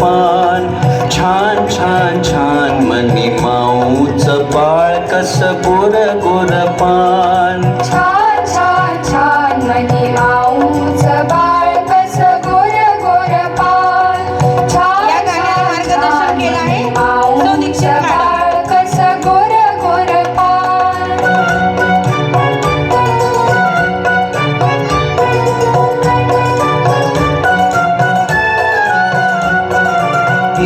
पान. छान छान छान मनी माऊचं बाळ कस गोर गोर पान. छान छान छान मनी माऊचं बाळ कस गोर गोर पान. या गाण्याला मार्गदर्शन केलं आहे सौ दीक्षित मॅडम. बाळ कस गोर गोर पान.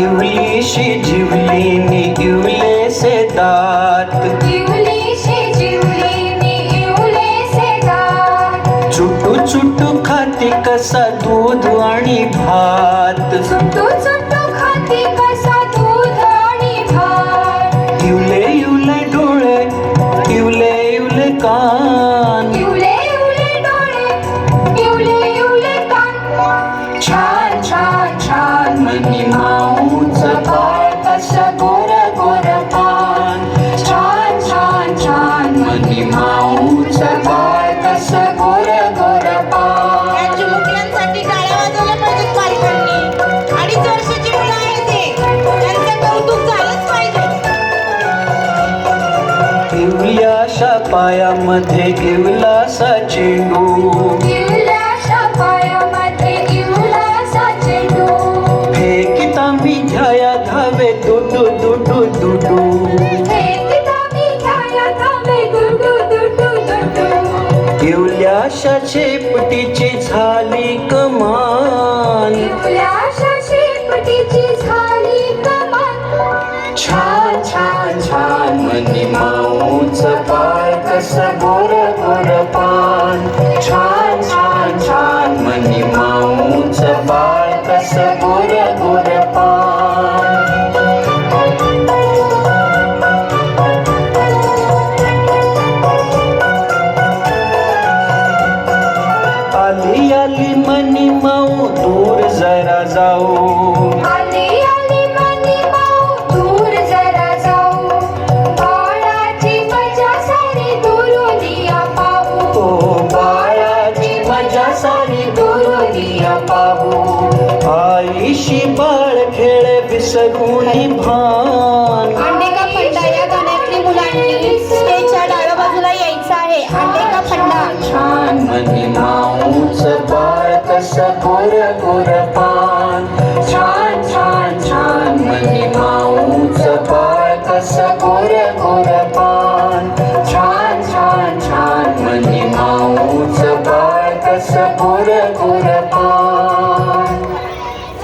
इवलीशी जिवलीनी इवलेसे दात. इवलीशी जिवलीनी इवलेसे दात. चुटू चुटू खाती कसा दूध आणि भात. चुटू चुटू खाती कसा दूध आणि भात. इवले इवले डोळे इवले इवले कान. इवले इवले डोळे इवले इवले कान. छान छान छान मनी माऊचं बाळ कस गोर गोर पान. छान छान छान मनी माऊचं बाळ कस गोर गोर पान. या चिमुकल्यांसाठी टाळ्या वाजवल्या पाहिजेत पालकांनी. 2.5 वर्षाची मुलं आहेत ते, त्यांचं कौतुक झालंच पाहिजे. इवल्याशा पायामध्ये इवलासा चेंडू. इवल्याशा पायामध्ये इवलासा चेंडू. फेकिता मी घ्याया धावे दुडू दुडू दुडू. हे किताबी घ्याया थांबे दुडू दुडू दुडू. इवल्याशा शेपटीची झाली कमान. इवल्याशा शेपटीची झाली कमान. छान छान छान मनी माऊचं बाळ कस गोर गोर पान. छान छान छान मनी माऊचं बाळ कस गोर गोर पान. आली आली मनी माऊ दूर जरा जाऊ. आली आली मनी माऊ दूर जरा जाऊ. बाळाची मजा सारी दुरुनिया पाहू. ओ बाळाची मजा सारी दुरुनिया पाहू. आईशी बाळ खेळ विसरून भान. अंडे का फंडा या गाण्यातली मुलांनी स्टेजच्या डाव्या बाजूला यायचं आहे. अंडे का फंडा. छान मनी माऊचं बाळ कस गोर गोर पान. छान छान छान मनी माऊचं बाळ कस गोर गोर पान. छान छान छान मनी माऊचं बाळ कस गोर गोर